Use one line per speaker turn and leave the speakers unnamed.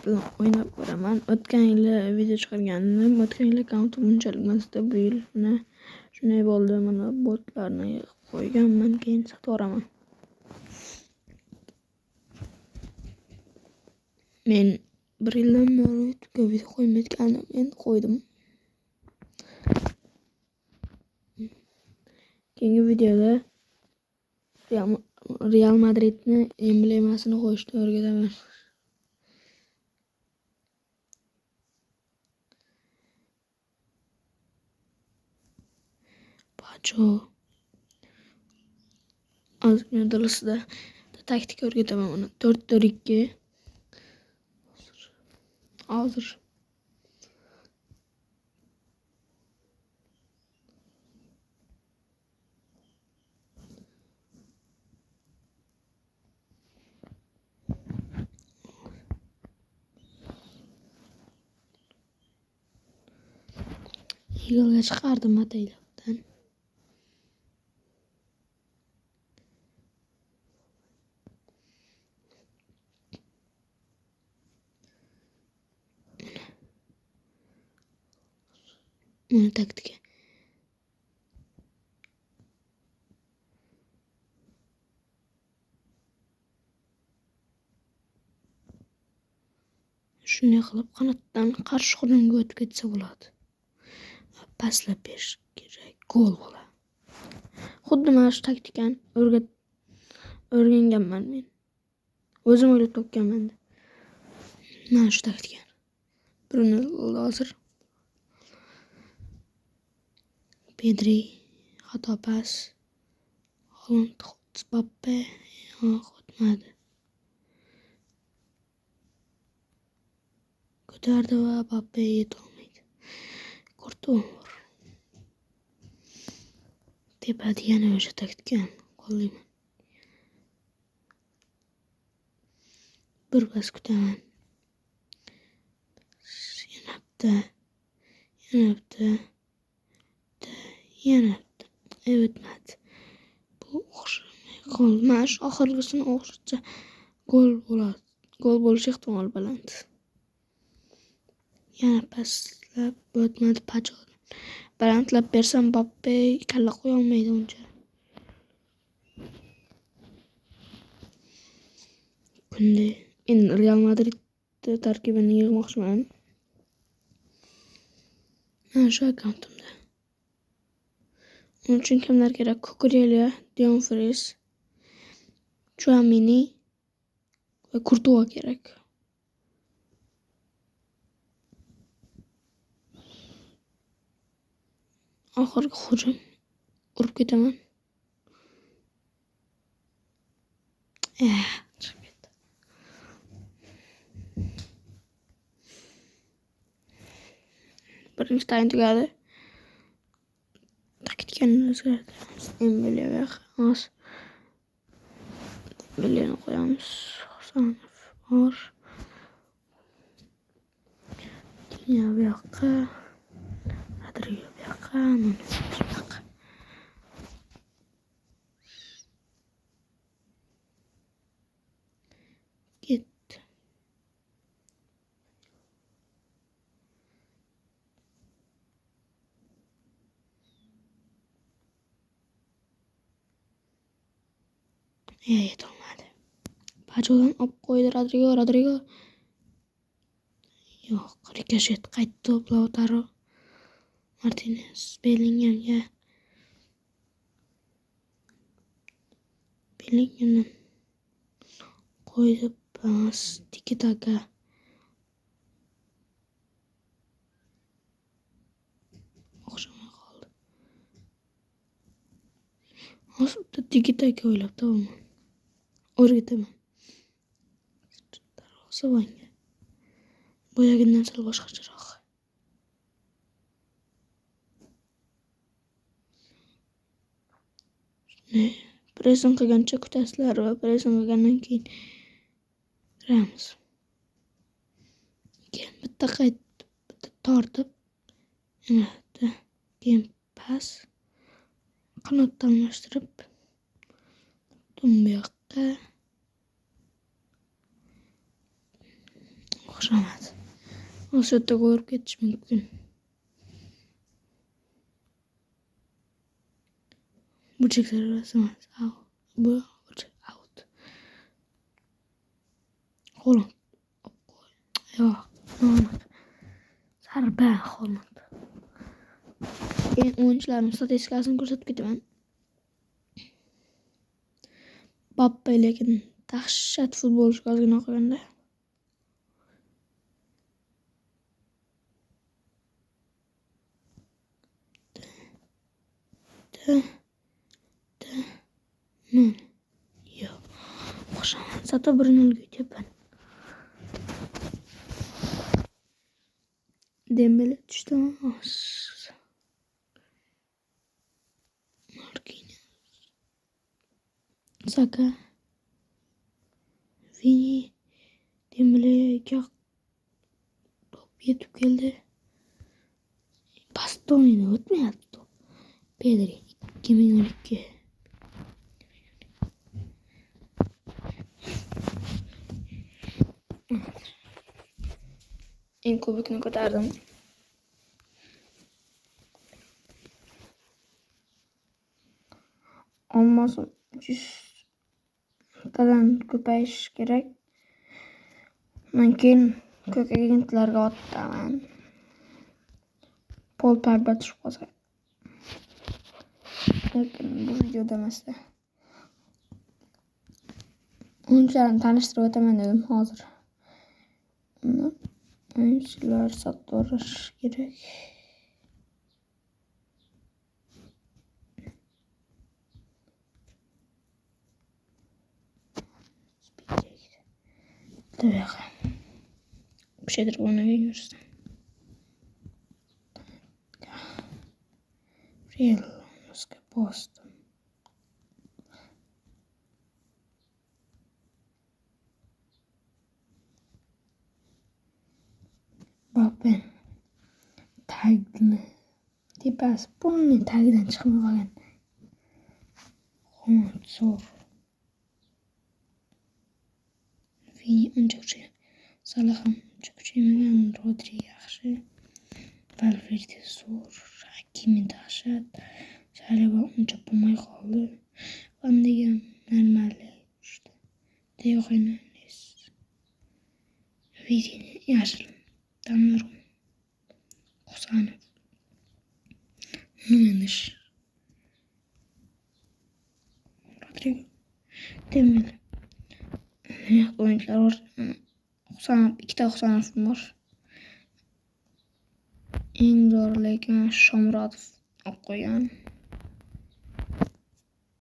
bilan o'ynab ko'raman. O'tgan yili video chiqargandim. O'tgan yil akkauntim unchalik emasdi. Bu yil mana shunday bo'ldi. Mana botlarni yig'ib qo'yganman, keyin sotib yuboraman. Men bir yildan beri YouTube'ga video qo'ymayotganim, endi qo'ydim. Keyingi videoda Real Madridni emblemasini qo'yishni o'rgataman. Pacho. Ozgina dalasida taktika o'rgataman uni. 4-4-2. Hozir yig'ilga chiqardim ataylabdan. Mana taktika. Shunday qilib qanotdan qarshi hujumga o'tib ketsa bo'ladi. Paslab berish kerak, gol bo'ladi. Xuddi mana shu taktikani o'rganganman men. O'zim o'ylab topganman. Mana shu taktikani. Bruno hozir Pedri xato pas. Haaland Mbappe o'tmadi. Ko'tardi va Mbappe yetolmaydi. Kurto'g'ri. Tepada yana o'sha taktikani qo'llayman. Bir pas kutaman. Yana o'tmadi. Bu o'xshamay qolmas. Oxirgisini o'xshatsa gol bo'ladi. Gol bo'lish ehtimoli baland. Yana paslab o'tmadi. Pacho. Balandlab bersam Mbappe kalla qo'ya olmaydi uncha. Bunday endi Real Madrid tarkibini yig'moqchiman. Mana shu akkauntimda. Uning uchun kimlar kerak? Kukurella, Dumfries, Tchouaméni va Courtois kerak. Oxirgi hujum urib ketaman. Chiqib ketdi. Birinchi taym tugadi. Taktikani o'zgartiramiz. Embelga xos. Embelni qo'yamiz. Husanov bor. Keyin bu yoqqa. Rodrigo bu yoqqa. Ketdi. Yetolmadi. Pachodan olib qo'ydi Rodrigo. Yo'q, rikoshet qaytdi to'p Lautaro Martinez Bellinghamga. Bellinghamdan qo'ydi pas tiki-taka. O'xshamay qoldi. Hozir tiki-taka o'ylab topaman. O'rgataman. Darvozabonga. Boyagidan sal boshqacharoq. Pressing qilgancha kutasizlar va pressing qilgandan keyin kiramiz. Keyin bitta tortib, keyin pas qanotdan almashtirib bu yoqqa o'xshamadi. Osiyoda ko'rib ketish mumkin. Burchaklar emas. Bu burchak out. Holand. Yo'q. Zarba Holand. O'yinchilarning statistikasini ko'rsatib ketaman. Mbappe lekin dahshat futbolchi ozgina qolganda. Yo'q. O'xshamadi. Zato 1-0 ketyapman. Dembele tushdimi? Marquinhos. Saka. Vini. Dembele'ga top yetib keldi. Bastoni'ni o'tmayapti top. Pedri 2012. En kubikni ko'tardim. Olmosim 300 tadan ko'payish kerak. Men keyin ko'k agentlarga otaman. Pol Pogba tushib qolsa. Lekin bu videoda emasda. O'yinchilarni tanishtirib o'taman dedim hozir. O'yinchilar sotirish kerak. Buyoqqa. Bir şeydir o'ynagan yursin. Real Moscow Boston. Mbappe tagni tepasi polni tagidan chiqmay qolgan. Zo'r. Vini uncha kuchli. Salah ham uncha kuchaymagan. Rodri yaxshi. Valverde zo'r. Hakimi dahshat. Saliba uncha bo'lmay qoldi. Van de Beek normalniy tushdi. De Jong Vini yashil. Tanlov. Husanov. Nunes. Rodrigo. Dembele. O'yinchilar Husanov, ikkita Husanov bor. Eng zo'r lekin Shomurodov olib qo'ygan.